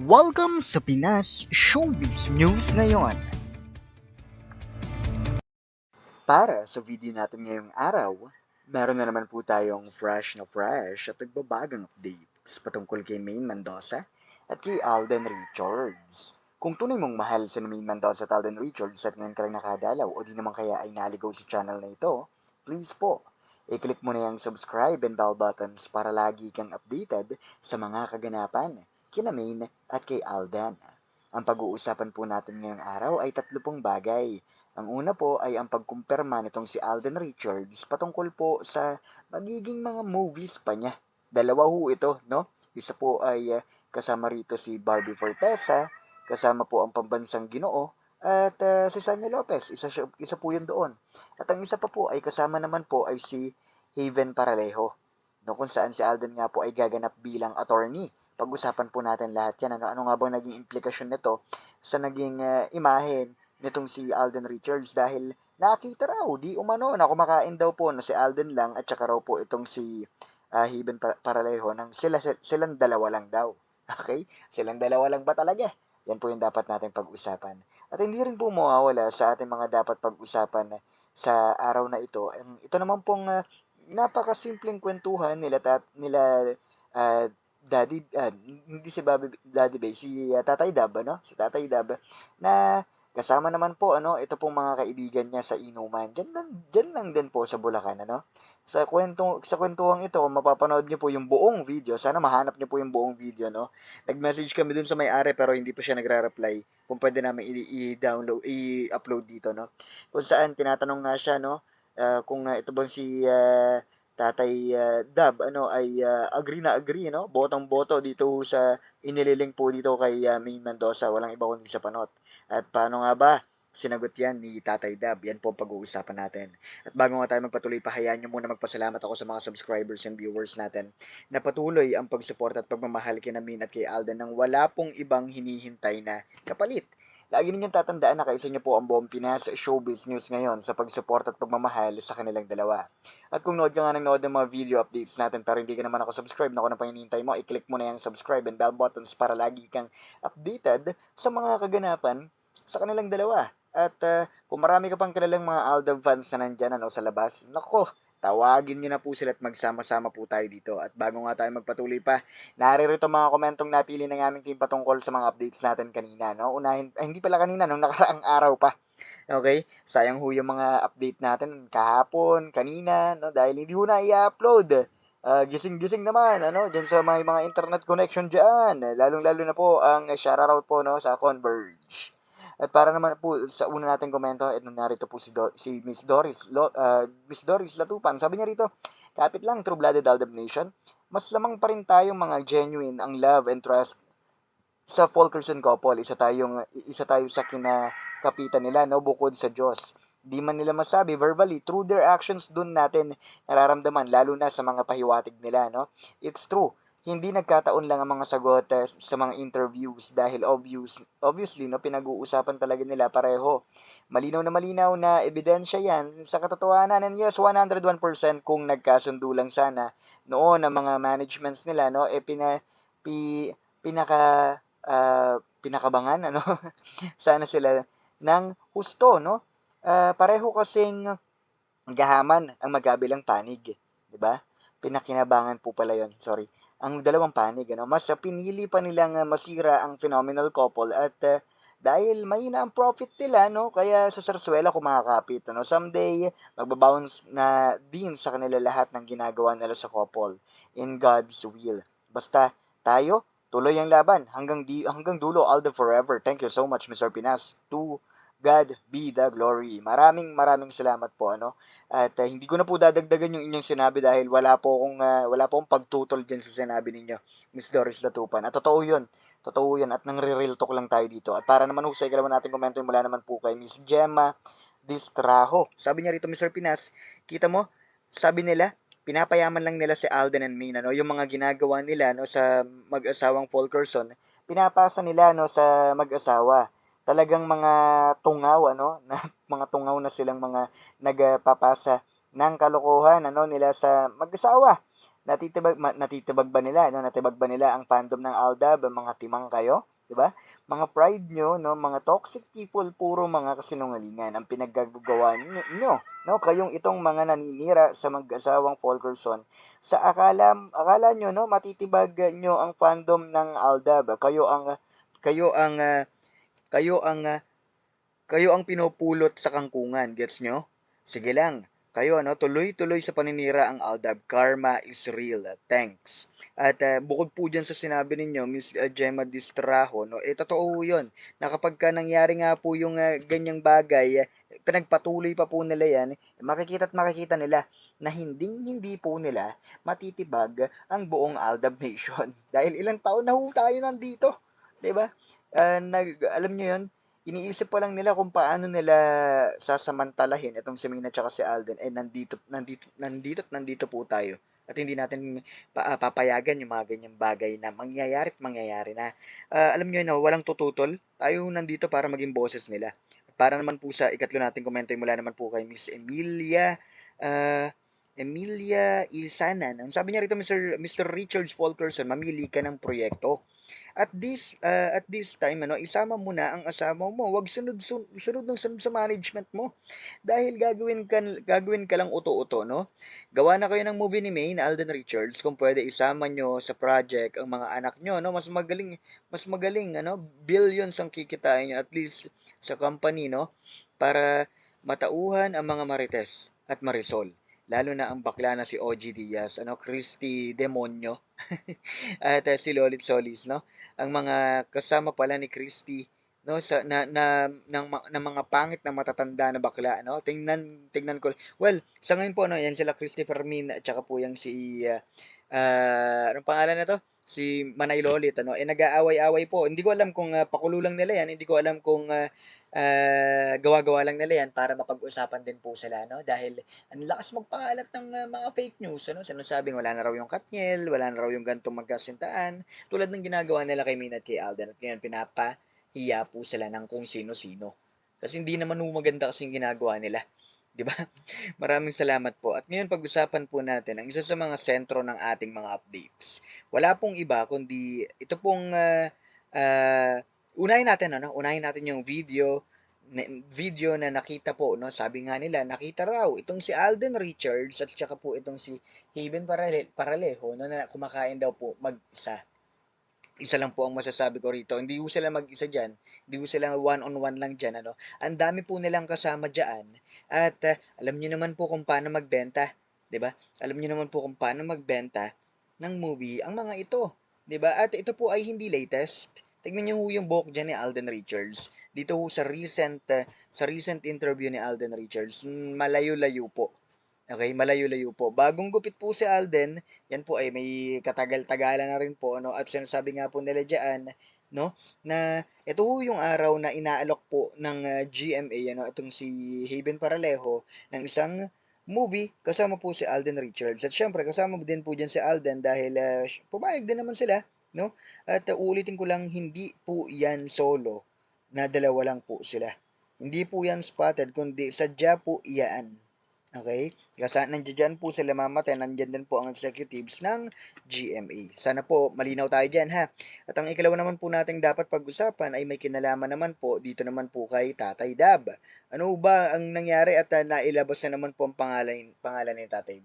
Welcome sa Pinas Showbiz News ngayon. Para sa video natin ngayong araw, meron na naman po tayong fresh at nagbabagang updates patungkol kay Maine Mendoza at kay Alden Richards. Kung tunay mong mahal si Maine Mendoza at Alden Richards at ngayon ka lang nakadalaw o di naman kaya ay naligaw sa channel na ito, please po, i-click mo na yung subscribe and bell buttons para lagi kang updated sa mga kaganapan kina Maine at kay Alden. Ang pag-uusapan po natin ngayong araw ay 3 bagay. Ang una po ay ang pagkumpirma nitong si Alden Richards patungkol po sa magiging mga movies pa niya. Dalawa ho ito, no? Isa po ay kasama rito si Barbie Fortesa, kasama po ang pambansang Ginoo, at si Sanya Lopez, isa po yun doon. At ang isa pa po ay kasama naman po ay si Haven Paralejo, no, kung saan si Alden nga po ay gaganap bilang attorney. Pag-usapan po natin lahat yan. Ano nga bang naging implikasyon nito sa naging imahe nitong si Alden Richards dahil nakita raw, di umano, na kumakain daw po na si Alden lang at saka raw po itong si Haven Paralejo ng silang dalawa lang daw. Okay? Silang dalawa lang ba talaga? Yan po yung dapat natin pag-usapan. At hindi rin po mawawala sa ating mga dapat pag-usapan sa araw na ito. Ito naman pong napakasimpleng kwentuhan nila uh, hindi si Daddy Bay, si Tatay Dab, ano? Si Tatay Dab, na kasama naman po, ano, ito pong mga kaibigan niya sa inuman. Diyan lang din po sa Bulacan, ano? Sa kwentuhang ito, kung mapapanood niyo po yung buong video, sana mahanap niyo po yung buong video, no? Nag-message kami dun sa may-ari pero hindi pa siya nagre-reply kung pwede namin i-download, i-upload dito, no? Kung saan tinatanong nga siya, no? Kung ito bang si Tatay Dab ano ay agree, no? Botong-boto dito sa inililing po dito kay Maine Mendoza, walang iba kundi sa panot. At paano nga ba sinagot yan ni Tatay Dab? Yan po ang pag-uusapan natin. At bago nga tayo magpatuloy, pahayaan nyo muna magpasalamat ako sa mga subscribers and viewers natin na patuloy ang pagsuporta at pagmamahal kay Maine at kay Alden nang wala pong ibang hinihintay na kapalit. Lagi ninyong tatandaan na kaisa niyo po ang buong Pinas Showbiz News ngayon sa pagsuporta at pagmamahal sa kanilang dalawa. At kung nood ka nga ng nood ng mga video updates natin pero hindi ka naman ako subscribe, naku na pa hinihintay mo, i-click mo na yung subscribe and bell buttons para lagi kang updated sa mga kaganapan sa kanilang dalawa. At kung marami ka pang kilalang mga Aldab fans na nandyan ano, sa labas, nako, tawagin nyo na po sila at magsama-sama po tayo dito. At bago nga tayo magpatuloy pa, naririto mga komentong napili ng aming team patungkol sa mga updates natin kanina. No? Hindi pala kanina, nung nakaraang araw pa. Okay? Sayang ho yung mga update natin kahapon, kanina, no? Dahil hindi ho na i-upload. Gising-gising naman, ano, dyan sa mga internet connection dyan. Lalong-lalo na po ang shoutout po, no, sa Converge. At para naman po sa una nating komento, narito po si Miss Doris Latupan. Sabi niya rito, kapit lang, True-Blooded Aldab Nation, mas lamang pa rin tayong mga genuine ang love and trust sa Fulkerson couple. Isa tayo sa kinakapitan nila, no, bukod sa Diyos. Di man nila masabi verbally, through their actions dun natin nararamdaman, lalo na sa mga pahiwatig nila, no. It's true. Hindi nagkataon lang ang mga sagot sa mga interviews dahil obviously, no, pinag-uusapan talaga nila pareho. Malinaw na ebidensya yan sa katotohanan. And yes, 101% kung nagkasundo lang sana noon ang mga managements nila, no, pinaka pinakabangan, ano, sana sila ng husto, no? Pareho kasing gahaman ang magkabilang panig, 'di ba? Pinakinabangan po pala 'yon, sorry. Ang dalawang panig, ano, mas pinili pa nilang masira ang phenomenal couple at dahil mahina ang profit nila, no, kaya sa sarsuela kumakapit, ano, someday magbabounce na din sa kanila lahat ng ginagawa nila sa couple in God's will. Basta tayo tuloy ang laban hanggang dulo, all the forever. Thank you so much, Mr. Pinas. To God be the glory. Maraming salamat po, ano. At hindi ko na po dadagdagan yung inyong sinabi dahil wala po akong pagtutol diyan sa sinabi ninyo, Miss Doris Latupan. At totoo 'yun. Totoo 'yun at nangre-real talk lang tayo dito. At para naman sa ikalawa nating komento mula naman po kay Miss Gemma Distraho. Sabi niya rito, Mr. Pinas, kita mo, sabi nila, pinapayaman lang nila si Alden and Mina, no? Yung mga ginagawa nila, no, sa mag-asawang Fulkerson, pinapasa nila, no, sa mag-asawa. Talagang mga tungaw, ano, na, mga tungaw na silang mga nagpapasa ng kalokohan, ano, nila sa mag-asawa. Natitibag ba nila, no? Natibag ba nila ang fandom ng Aldab, ang mga timang kayo? 'Di ba? Mga pride nyo, no? Mga toxic people, puro mga kasinungalingan ang pinaggagawa nyo, no? Kayong itong mga naninira sa mag-asawang Fulkerson, sa akala nyo, no? Matitibag nyo ang fandom ng Aldab. Kayo ang, ah, kayo ang, ah, kayo ang pinupulot sa kangkungan, gets nyo? Sige lang. Kayo, ano, tuloy-tuloy sa paninira ang Aldab. Karma is real. Thanks. At bukod po dyan sa sinabi ninyo, Miss Gemma Distrajo, no, totoo yun. Na kapag ka nangyari nga po yung ganyang bagay, pinagpatuloy pa po nila yan, makikita at makikita nila na hindi po nila matitibag ang buong Aldab Nation. Dahil ilang taon na ho tayo nandito. 'Di ba? Alam nyo yun, iniisip pa lang nila kung paano nila sasamantalahin itong si Mina tsaka si Alden, nandito po tayo. At hindi natin papayagan yung mga ganyang bagay na mangyayari na. Alam nyo na, walang tututol. Tayo nandito para maging boses nila. At para naman po sa ikatlo nating komento, mula naman po kay Miss uh, Emilia Ilsanan. Ang sabi niya rito, Mr. Richard Fulkerson, mamili ka ng proyekto. At this time, ano, isama mo na ang asawa mo. Huwag sunod ng sunod sa management mo. Dahil gagawin ka lang uto-uto, no? Gawa na kayo ng movie ni May na Alden Richards, kung pwede isama nyo sa project ang mga anak nyo, no? Mas magaling, ano? Billions ang kikitain nyo, at least sa company, no? Para matauhan ang mga Marites at Marisol. Lalo na ang bakla na si OG Diaz, ano, Christy Demonyo, at si Lolit Solis, no? Ang mga kasama pala ni Christy, no, sa ng mga pangit na matatanda na bakla, no? Tingnan ko. Well, sa ngayon po, no, yan sila Christopher Min at saka po yung si anong pangalan na to? Si Manay Lolit, ano? Nag-aaway-away po. Hindi ko alam kung pakulo lang nila yan. Hindi ko alam kung gawa-gawa lang nila yan para mapag-usapan din po sila, no? Dahil ang lakas magpakalat ng mga fake news, ano? Sinasabing wala na raw yung Katniel, wala na raw yung gantong magkasintaan, tulad ng ginagawa nila kay Mina at kay Alden, at ngayon pinapahiya po sila ng kung sino-sino. Kasi hindi naman maganda kasi yung ginagawa nila. 'Di ba? Maraming salamat po. At ngayon pag-usapan po natin ang isa sa mga sentro ng ating mga updates. Wala pong iba kundi ito pong unahin natin yung video na nakita po, no? Sabi nga nila, nakita raw itong si Alden Richards at saka po itong si Haven Paralejo, no, na kumakain daw po mag-isa. Isa lang po ang masasabi ko rito. Hindi po sila mag-isa dyan. Hindi po sila one-on-one lang dyan. Ano? Ang dami po nilang kasama dyan. At alam niyo naman po kung paano magbenta. 'Di ba? Alam niyo naman po kung paano magbenta ng movie ang mga ito. 'Di ba? At ito po ay hindi latest. Tignan niyo ho yung buhok dyan ni Alden Richards. Dito ho sa recent interview ni Alden Richards, malayo-layo po. Okay, malayo-layo po. Bagong gupit po si Alden, yan po ay may katagal-tagalan na rin po, ano, at sinasabi nga po nila diyan, no, na ito po yung araw na inaalok po ng GMA, ano, itong si Haven Paralejo ng isang movie kasama po si Alden Richards. At syempre kasama din po diyan si Alden dahil pumayag din naman sila, no? At uulitin ko lang, hindi po yan solo na dalawa lang po sila. Hindi po yan spotted, kundi sadya po iyan. Okay? Kasi nandiyan po sila mamatay, nandiyan din po ang executives ng GMA. Sana po malinaw tayo dyan, ha. At ang ikalawa naman po nating dapat pag-usapan ay may kinalaman naman po dito naman po kay Tatay Dab. Ano ba ang nangyari at nailabas na naman po ang pangalan ni Tatay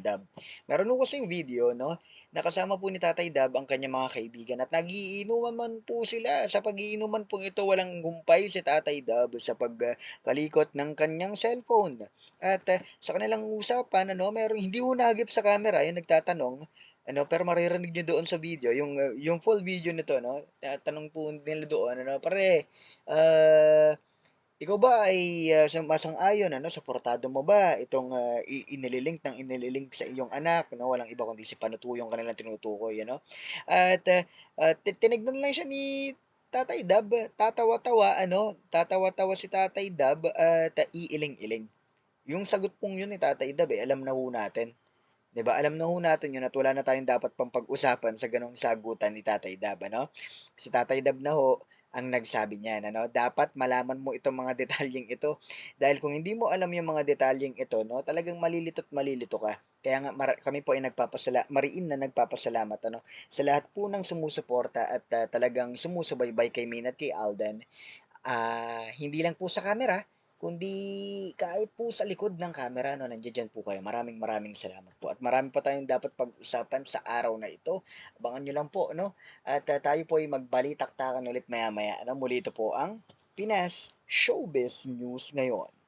Dab. Meron po kasing video, no? Nakasama po ni Tatay Dab ang kanyang mga kaibigan at nagiinuman man po sila. Sa pagiinuman po ito, walang gumpay si Tatay Dab sa pagkalikot ng kanyang cellphone. At sa kanilang usapan, ano, merong hindi ho nagip sa camera, yung nagtatanong, ano, pero maririnig nyo doon sa video, yung full video nito, no, tanong po nila doon, ano, pare, ikaw ba ay masang-ayon, ano, suportado mo ba itong inililink sa iyong anak, no, walang iba kundi si Panutu yung kanilang tinutukoy, ano, at tinignan lang siya ni Tatay Dab, tatawa-tawa si Tatay Dab at iiling-iling. Yung sagot pong yun ni Tatay Dab, alam na ho natin. 'Di ba? Alam na ho natin yun at wala na tayong dapat pang pag-usapan sa ganong sagutan ni Tatay Dab, ano? Si Tatay Dab na ho ang nagsabi niyan, ano? Dapat malaman mo itong mga detalyeng ito. Dahil kung hindi mo alam yung mga detalyeng ito, no, talagang malilito at malilito ka. Kaya nga kami po ay mariin na nagpapasalamat ano, sa lahat po ng sumusuporta at talagang sumusubaybay kay Maine at kay Alden. Hindi lang po sa camera, kundi kahit po sa likod ng camera 'no, nandiya po kayo. Maraming maraming salamat po at marami pa tayong dapat pag-usapan sa araw na ito. Abangan niyo lang po 'no, at tayo po ay magbalitaktakan ulit maya-maya ano. Muli ito po ang Pinas Showbiz News ngayon.